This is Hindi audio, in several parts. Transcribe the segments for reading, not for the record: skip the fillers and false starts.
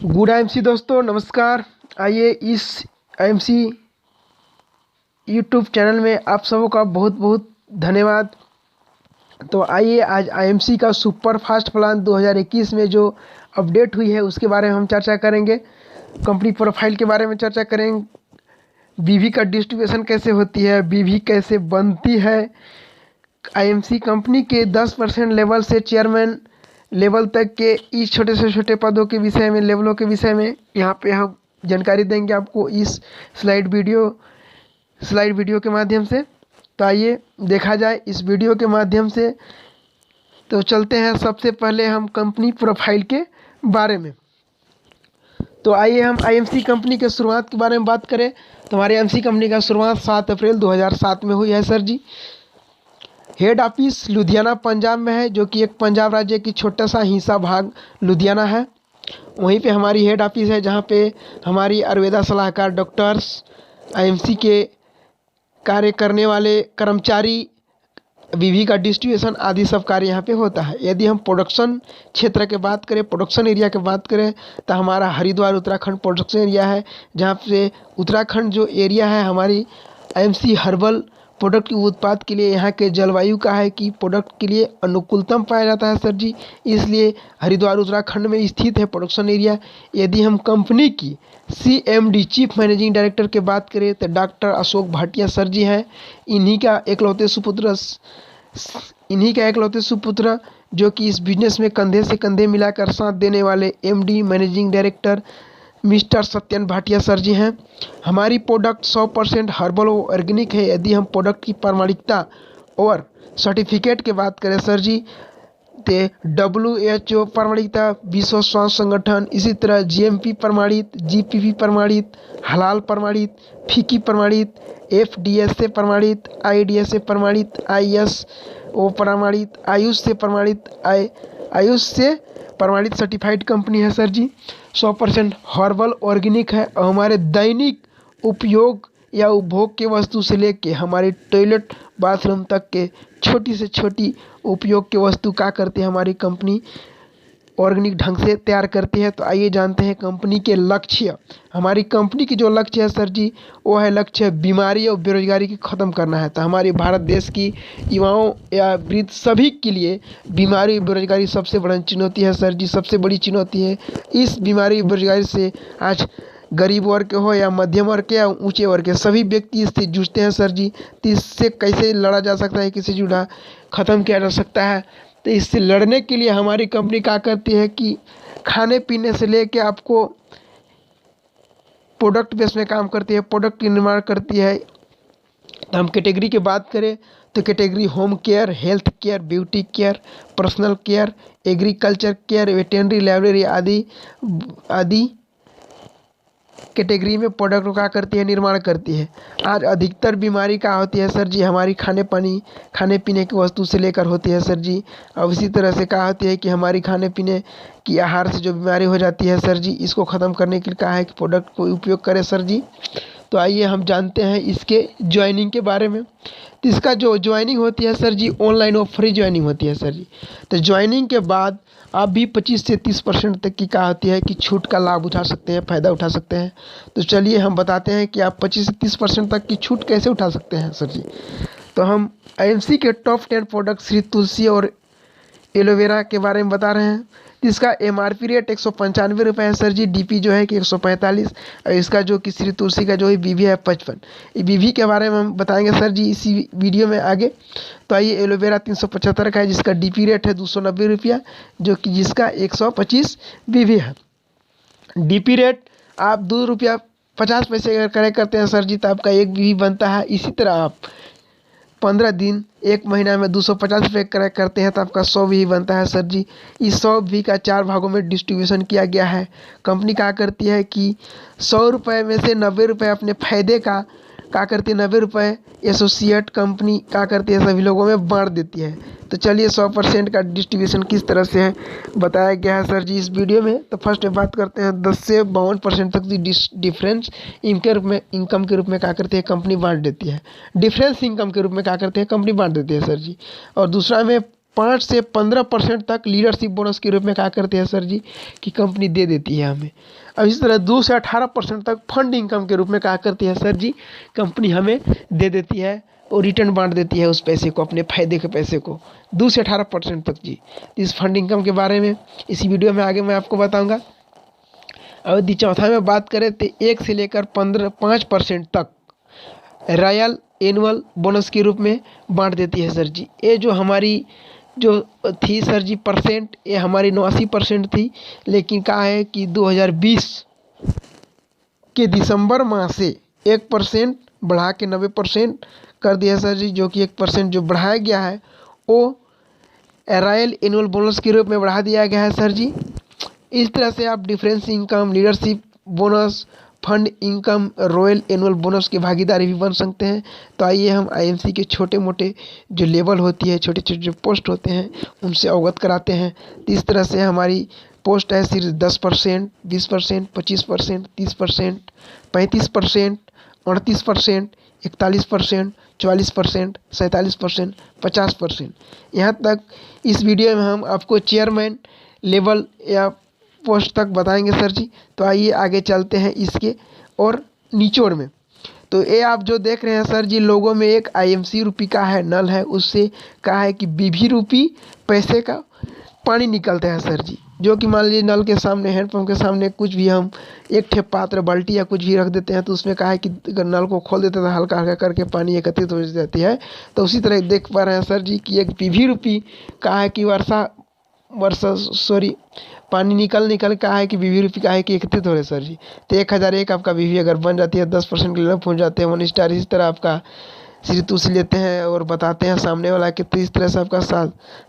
गुड आईएमसी दोस्तों, नमस्कार। आइए इस आईएमसी यूट्यूब चैनल में आप सबों का बहुत बहुत धन्यवाद। तो आइए आज आईएमसी का सुपर फास्ट प्लान 2021 में जो अपडेट हुई है उसके बारे में हम चर्चा करेंगे। कंपनी प्रोफाइल के बारे में चर्चा करेंगे। बीवी का डिस्ट्रीब्यूशन कैसे होती है, बीवी कैसे बनती है, आईएमसी कंपनी के 10% लेवल से चेयरमैन लेवल तक के इस छोटे से छोटे पदों के विषय में, लेवलों के विषय में यहाँ पे हम जानकारी देंगे आपको इस स्लाइड वीडियो के माध्यम से। तो आइए देखा जाए इस वीडियो के माध्यम से। तो चलते हैं सबसे पहले हम कंपनी प्रोफाइल के बारे में। तो आइए हम आईएमसी कंपनी के शुरुआत के बारे में बात करें तो हमारी आईएमसी कंपनी का शुरुआत 7 अप्रैल 2007 में हुई है सर जी। हेड ऑफिस लुधियाना पंजाब में है, जो कि एक पंजाब राज्य की छोटा सा हिस्सा भाग लुधियाना है। वहीं पे हमारी हेड ऑफिस है जहाँ पे हमारी आयुर्वेदा सलाहकार डॉक्टर्स, आईएमसी के कार्य करने वाले कर्मचारी, बीवी का डिस्ट्रीब्यूशन आदि सब कार्य यहाँ पे होता है। यदि हम प्रोडक्शन क्षेत्र के बात करें, प्रोडक्शन एरिया की बात करें तो हमारा हरिद्वार उत्तराखंड प्रोडक्शन एरिया है, जहाँ पे उत्तराखंड जो एरिया है हमारी आईएमसी हर्बल प्रोडक्ट के उत्पाद के लिए यहाँ के जलवायु का है कि प्रोडक्ट के लिए अनुकूलतम पाया जाता है सर जी, इसलिए हरिद्वार उत्तराखंड में स्थित है प्रोडक्शन एरिया। यदि हम कंपनी की CMD चीफ मैनेजिंग डायरेक्टर की बात करें तो डॉक्टर अशोक भाटिया सर जी हैं। इन्हीं का एकलौते सुपुत्र जो कि इस बिजनेस में कंधे से कंधे मिलाकर साथ देने वाले MD managing director mister Satyan Bhatia sir ji हैं। हमारी प्रोडक्ट 100% हर्बल और ऑर्गेनिक है। यदि हम प्रोडक्ट की प्रमाणिकता और सर्टिफिकेट की बात करें सर जी तो WHO प्रमाणिकता, विश्व स्वास्थ्य संगठन, इसी तरह GMP प्रमाणित, GPP प्रमाणित, हलाल प्रमाणित, फीकी प्रमाणित, FDSA प्रमाणित, IDSA प्रमाणित, ISO प्रमाणित, आयुष से प्रमाणित सर्टिफाइड कंपनी है सर जी। 100% हर्बल ऑर्गेनिक है और हमारे दैनिक उपयोग या उपभोग के वस्तु से लेके हमारे टॉयलेट बाथरूम तक के छोटी से छोटी उपयोग के वस्तु का करती है हमारी कंपनी ऑर्गेनिक ढंग से तैयार करती है। तो आइए जानते हैं कंपनी के लक्ष्य। हमारी कंपनी की जो लक्ष्य है सर जी वो है लक्ष्य बीमारी और बेरोजगारी की ख़त्म करना है। तो हमारे भारत देश की युवाओं या वृद्ध सभी के लिए बीमारी बेरोजगारी सबसे बड़ी चुनौती है सर जी, सबसे बड़ी चुनौती है। इस बीमारी बेरोजगारी से आज गरीब वर्ग के हो या मध्यम वर्ग के या ऊंचे वर्ग के सभी व्यक्ति इससे जूझते हैं सर जी। तो इससे कैसे लड़ा जा सकता है, किसी जुड़ा ख़त्म किया जा सकता है। तो इससे लड़ने के लिए हमारी कंपनी क्या करती है कि खाने पीने से लेके आपको प्रोडक्ट बेस में काम करती है, प्रोडक्ट की निर्माण करती है। तो हम कैटेगरी की बात करें तो category home care, health care, beauty care, personal care, agriculture care, veterinary, library आदि कैटेगरी में प्रोडक्ट का करती है, निर्माण करती है। आज अधिकतर बीमारी क्या होती है सर जी हमारी खाने पीने की वस्तु से लेकर होती है सर जी। अब इसी तरह से क्या होती है कि हमारी खाने पीने की आहार से जो बीमारी हो जाती है सर जी, इसको ख़त्म करने के लिए कहा है कि प्रोडक्ट को उपयोग करें सर जी। तो आइए हम जानते हैं इसके ज्वाइनिंग के बारे में। तो इसका जो ज्वाइनिंग होती है सर जी ऑनलाइन और फ्री ज्वाइनिंग होती है सर जी। तो ज्वाइनिंग के बाद आप भी 25 से 30% तक की क्या होती है कि छूट का लाभ उठा सकते हैं, फ़ायदा उठा सकते हैं। तो चलिए हम बताते हैं कि आप 25 से 30% तक की छूट कैसे उठा सकते हैं सर जी। तो हम आईएमसी के टॉप 10 प्रोडक्ट श्री तुलसी और एलोवेरा के बारे में बता रहे हैं। इसका MRP रेट 195 रुपये है सर जी। DP जो है कि 145 और इसका जो कि श्री तुलसी का जो है BV है 55। ये BV के बारे में हम बताएंगे सर जी इसी वीडियो में आगे। तो आइए एलोवेरा 375 का है जिसका DP रेट है 290 रुपया, जो कि जिसका 125 BV है। DP रेट आप 2 रुपया 50 पैसे अगर क्रय करते हैं सर जी तो आपका 1 BV बनता है। इसी तरह आप 15 दिन 1 महीना में 250 रुपये क्रय करते हैं तो आपका 100 भी बनता है सर जी। इस 100 भी का 4 भागों में डिस्ट्रीब्यूशन किया गया है। कंपनी क्या करती है कि 100 रुपये में से 90 रुपये अपने फ़ायदे का करती है, 90 रुपये एसोसिएट कंपनी क्या करती है सभी लोगों में बांट देती है। तो चलिए 100% का डिस्ट्रीब्यूशन किस तरह से है बताया गया है सर जी इस वीडियो में। तो फर्स्ट में बात करते हैं 10 से 52% तक की डिफरेंस इनकम के रूप में क्या करती है कंपनी बांट देती है। डिफरेंस इनकम के रूप में क्या करती है कंपनी बांट देती है सर जी। और दूसरा में 5 से 15% तक लीडरशिप बोनस के रूप में क्या करते हैं सर जी कि कंपनी दे देती है हमें। अब इसी तरह 2 से 18% तक फंड इनकम के रूप में क्या करती है सर जी कंपनी हमें दे देती है और रिटर्न बांट देती है उस पैसे को, अपने फायदे के पैसे को 2 से 18% तक जी। इस फंड इनकम के बारे में इसी वीडियो में आगे मैं आपको बताऊँगा। और यदि चौथा में बात करें तो 1 से लेकर 5% तक रॉयल एनुअल बोनस के रूप में बांट देती है सर जी। ये जो हमारी जो थी सर जी परसेंट, ये हमारी 89% थी, लेकिन क्या है कि 2020 के दिसंबर माह से 1% बढ़ा के 90% कर दिया सर जी। जो कि 1% जो बढ़ाया गया है वो रॉयल एनुअल बोनस के रूप में बढ़ा दिया गया है सर जी। इस तरह से आप difference income, leadership bonus, fund income, royal annual bonus के भागीदारी भी बन सकते हैं। तो आइए हम आईएमसी के छोटे मोटे जो लेवल होती है, छोटे छोटे जो पोस्ट होते हैं उनसे अवगत कराते हैं। तो इस तरह से हमारी पोस्ट है सिर्फ 10%, 20%, 25%, 30%, 35%, 38%, 41%, 44%, 47%, 50%। यहाँ तक इस वीडियो में हम आपको चेयरमैन लेवल या पोस्ट तक बताएंगे सर जी। तो आइए आगे चलते हैं इसके और निचोड़ में। तो ये आप जो देख रहे हैं सर जी, लोगों में एक आईएमसी रूपी का है नल है, उससे कहा है कि बीवी रूपी पैसे का पानी निकलता है सर जी। जो कि मान लीजिए नल के सामने, हैंडपम्प के सामने कुछ भी हम एक ठे पात्र, बाल्टी या कुछ भी रख देते हैं तो उसमें कहा है कि अगर नल को खोल देते हैं तो हल्का हल्का करके पानी एकत्रित हो जाती है। तो उसी तरह देख पा रहे हैं सर जी कि एक बीवी रूपी कहा है कि पानी निकल कहा है कि बीवी रूपी का है कि एकत्रित हो रहे सर जी। तो 1001 आपका बीवी अगर बन जाती है, 10% के लेवल पहुँच जाते हैं 1 स्टार। इस तरह आपका श्री तुलसी लेते हैं और बताते हैं सामने वाला कि तो इस तरह से आपका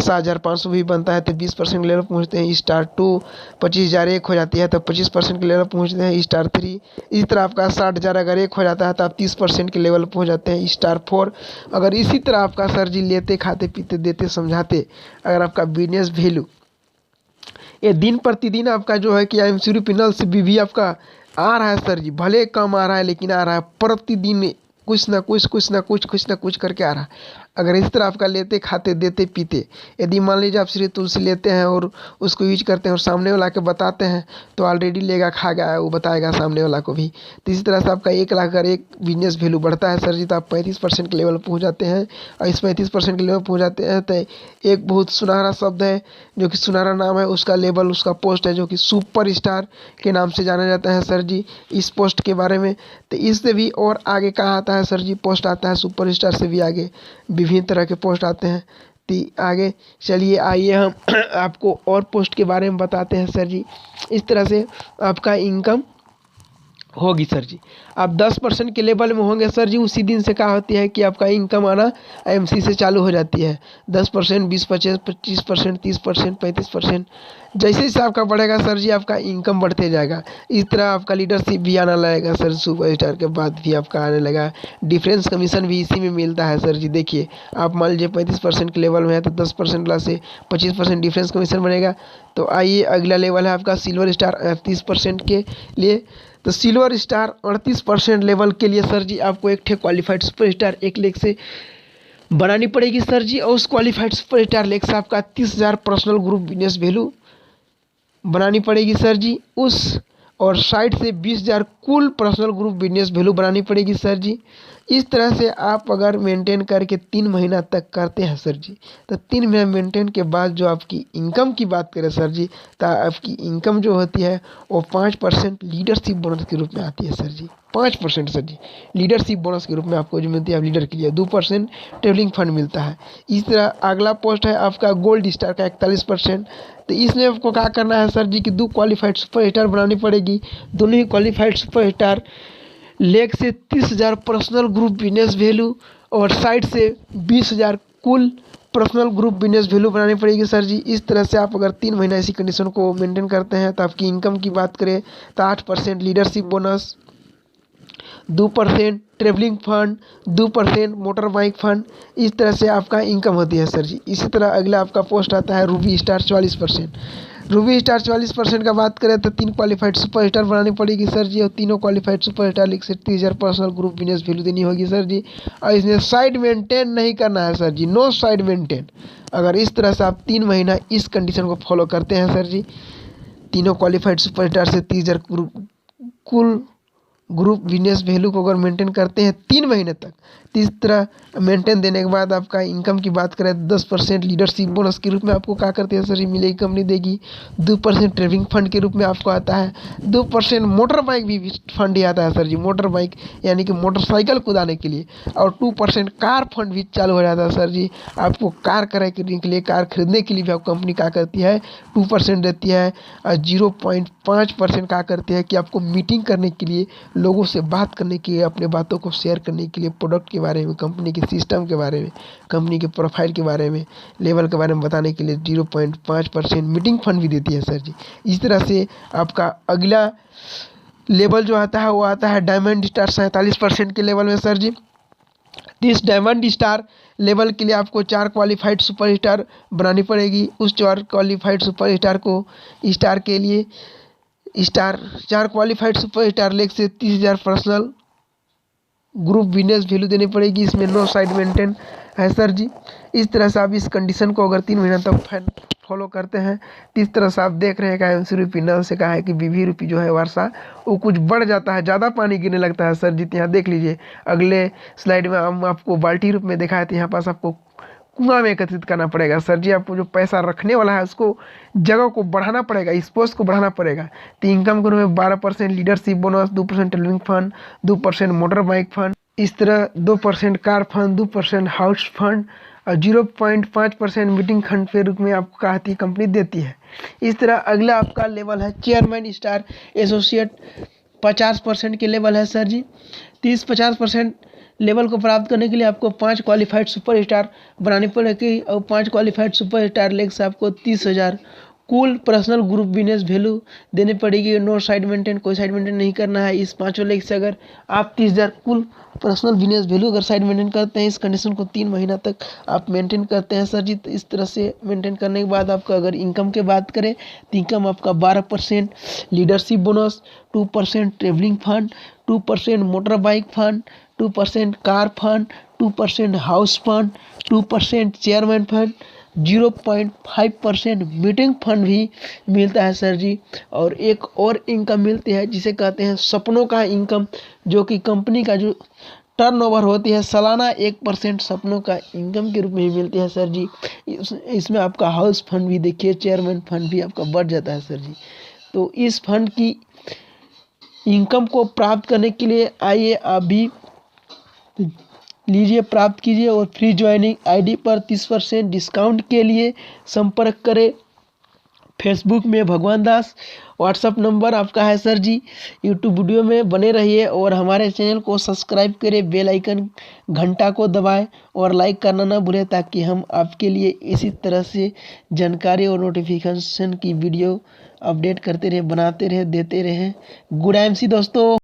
7,500 भी बनता है तो 20% के लेवल पहुँचते हैं स्टार 2। 25,001 हो जाती है तो 25% के लेवल पहुँचते हैं स्टार 3। इस तरह आपका 60,000 अगर 1 हो जाता है तो आप 30% के लेवल पहुँच जाते हैं स्टार 4। अगर इसी तरह आपका सर जी लेते, खाते, पीते, देते, समझाते अगर आपका बिजनेस वैल्यू ये दिन प्रतिदिन आपका जो है कि आईएमसी रूपी नल से बीवी आपका आ रहा है सर जी, भले कम आ रहा है लेकिन आ रहा है प्रतिदिन, कुछ ना कुछ करके आ रहा है। अगर इस तरह आपका लेते, खाते, देते, पीते, यदि मान लीजिए आप श्री तुलसी लेते हैं और उसको यूज करते हैं और सामने वाला के बताते हैं तो ऑलरेडी लेगा, खा गया, वो बताएगा सामने वाला को भी। तो इसी तरह से आपका 1 लाख अगर एक बिजनेस वैल्यू बढ़ता है सर जी तो आप 35% के लेवल पहुँच जाते हैं। और इस 35% के लेवल पहुँच जाते हैं तो एक बहुत सुनहरा शब्द है, जो कि सुनहरा नाम है, उसका लेवल, उसका पोस्ट है जो कि सुपर स्टार के नाम से जाना जाता है सर जी। इस पोस्ट के बारे में तो इससे भी और आगे कहाँ आता है सर जी, पोस्ट आता है सुपर स्टार से भी आगे विभिन्न तरह के पोस्ट आते हैं। तो आगे चलिए आइए हम आपको और पोस्ट के बारे में बताते हैं सर जी। इस तरह से आपका इनकम होगी सर जी। आप 10% के लेवल में होंगे सर जी, उसी दिन से क्या होती है कि आपका इनकम आना आईएमसी से चालू हो जाती है। 10%, 20%, 25%, 30%, 35%, जैसे जैसे आपका बढ़ेगा सर जी आपका इनकम बढ़ते जाएगा। इस तरह आपका लीडरशिप भी आना लगेगा सर, सुपर स्टार के बाद भी आपका आने लगा। डिफरेंस कमीशन भी इसी में मिलता है सर जी। देखिए आप मान लीजिए 35% के लेवल में है तो 10% ला से 25% डिफरेंस कमीशन बनेगा। तो आइए अगला लेवल है आपका सिल्वर स्टार 38% के लिए। तो सिल्वर स्टार 38% लेवल के लिए सर जी आपको एक ठे क्वालिफाइड सुपर स्टार 1 लाख से बनानी पड़ेगी सर जी। और उस क्वालिफाइड सुपर स्टार लेख से आपका 30,000 पर्सनल ग्रुप बिजनेस वैल्यू बनानी पड़ेगी सर जी। उस और साइड से 20,000 कुल पर्सनल ग्रुप बिजनेस वैल्यू बनानी पड़ेगी सर जी। इस तरह से आप अगर मेंटेन करके 3 महीना तक करते हैं सर जी तो 3 महीना मेंटेन के बाद जो आपकी इनकम की बात करें सर जी तो आपकी इनकम जो होती है वो 5% लीडरशिप बोनस के रूप में आती है सर जी। 5% सर जी लीडरशिप बोनस के रूप में आपको जो मिलती है लीडर के लिए। 2% ट्रेवलिंग फंड मिलता है। इस तरह अगला पोस्ट है आपका गोल्ड स्टार का 41%। तो इसमें आपको क्या करना है सर जी कि 2 क्वालिफाइड सुपर स्टार बनानी पड़ेगी। दोनों ही क्वालिफाइड सुपर स्टार लेग से 30,000 पर्सनल ग्रुप बिजनेस वैल्यू और साइड से 20,000 कुल पर्सनल ग्रुप बिजनेस वैल्यू बनानी पड़ेगी सर जी। इस तरह से आप अगर 3 महीना इसी कंडीशन को मेंटेन करते हैं तो आपकी इनकम की बात करें तो 8% leadership bonus, 2% travelling fund, 2% motor bike fund, इस तरह से आपका इनकम होती है सर जी। इसी तरह अगला आपका पोस्ट आता है रूबी स्टार 44%। रूबी स्टार 44% का बात करें तो 3 क्वालिफाइड सुपर स्टार बनानी पड़ेगी सर जी। और तीनों क्वालिफाइड सुपर स्टार लिख से 30,000 पर्सनल ग्रुप बिजनेस वैल्यू देनी होगी सर जी। और इसमें साइड मेंटेन नहीं करना है सर जी, नो साइड मेंटेन। अगर इस तरह से आप 3 महीना इस कंडीशन को फॉलो करते हैं सर जी, तीनों क्वालिफाइड सुपरस्टार से 30,000 कुल ग्रुप बिजनेस वैल्यू को अगर मेंटेन करते हैं 3 महीने तक, तो इस तरह मेंटेन देने के बाद आपका इनकम की बात करें 10% लीडरशिप बोनस के रूप में आपको क्या करते हैं सर जी मिलेगी, कंपनी देगी। 2% ट्रेविंग फंड के रूप में आपको आता है। 2% मोटर बाइक भी फंड ही आता है सर जी, मोटर बाइक यानी कि मोटरसाइकिल कुदाने के लिए। और 2% कार फंड भी चालू हो जाता है सर जी, आपको कार क्रय करने के लिए, कार खरीदने के लिए भी आपको कंपनी क्या करती है 2% देती है। और 0.5% क्या करती है कि आपको मीटिंग करने के लिए, लोगों से बात करने के लिए, अपने बातों को शेयर करने के लिए, प्रोडक्ट के बारे में, कंपनी के सिस्टम के बारे में, कंपनी के प्रोफाइल के बारे में, लेवल के बारे में बताने के लिए 0.5% मीटिंग फंड भी देती है सर जी। इस तरह से आपका अगला लेवल जो आता है वो आता है डायमंड स्टार 47% के लेवल में सर जी। इस डायमंड स्टार लेवल के लिए आपको 4 क्वालिफाइड सुपर स्टार बनानी पड़ेगी। उस 4 क्वालिफाइड सुपर स्टार को स्टार के लिए star 4 qualified super star leg से 30,000 पर्सनल ग्रुप बिजनेस वैल्यू देनी पड़ेगी। इसमें नो साइड मेंटेन है सर जी। इस तरह से आप इस कंडीशन को अगर 3 महीना तक फॉलो करते हैं, तो इस तरह से आप देख रहे हैं का एमसी रूपी नल से कहा है कि बीवी रूपी जो है वर्षा वो कुछ बढ़ जाता है, ज़्यादा पानी गिरने लगता है सर जी। यहाँ देख लीजिए अगले स्लाइड में हम आपको बाल्टी रूप में दिखाए थे, यहाँ पास आपको कुआं में एकत्रित करना पड़ेगा सर जी। आपको जो पैसा रखने वाला है उसको जगह को बढ़ाना पड़ेगा, स्पोर्ट्स को बढ़ाना पड़ेगा। तो इनकम के रूप में 12% leadership bonus, 2% tailoring fund, 2% motor bike fund, इस तरह 2% कार फंड, 2% हाउस फंड और 0.5% मीटिंग फंड के रूप में आपको कहती कंपनी देती है। इस तरह अगला आपका लेवल है चेयरमैन स्टार एसोसिएट 50% के लेवल है सर जी। 50% लेवल को प्राप्त करने के लिए आपको 5 क्वालिफाइड सुपर स्टार बनानी पड़ेगी और 5 क्वालिफाइड सुपर स्टार लेग से आपको 30,000 कुल पर्सनल ग्रुप बिजनेस वैल्यू देनी पड़ेगी। नो साइड मेंटेन, कोई साइड मेंटेन नहीं करना है। इस 5 लेग से अगर आप 30,000 कुल पर्सनल बिजनेस वैल्यू अगर साइड मेंटेन करते हैं, इस कंडीशन को 3 महीना तक आप मेंटेन करते हैं सर जी। तो इस तरह से मेंटेन करने के बाद आपका अगर इनकम की बात करें तो इनकम आपका 12% leadership bonus, 2% travelling fund, 2% motor bike fund, 2% car fund, 2% house fund, 2% chairman fund, 0.5% meeting fund भी मिलता है सर जी। और एक और इनकम मिलती है जिसे कहते हैं सपनों का इनकम, जो कि कंपनी का जो टर्नओवर होती है सालाना 1% सपनों का इनकम के रूप में ही मिलती है सर जी। इसमें आपका हाउस फंड भी देखिए, चेयरमैन फंड भी आपका बढ़ जाता है सर जी। तो इस फंड की इनकम को प्राप्त करने के लिए आइए आप भी लीजिए, प्राप्त कीजिए और फ्री ज्वाइनिंग आईडी पर 30% डिस्काउंट के लिए संपर्क करें। फेसबुक में भगवान दास, व्हाट्सअप नंबर आपका है सर जी। यूट्यूब वीडियो में बने रहिए और हमारे चैनल को सब्सक्राइब करें, बेल आइकन घंटा को दबाएं और लाइक करना ना भूलें, ताकि हम आपके लिए इसी तरह से जानकारी और नोटिफिकेशन की वीडियो अपडेट करते रहे, बनाते रहे, देते रहें। गुड एमसी दोस्तों।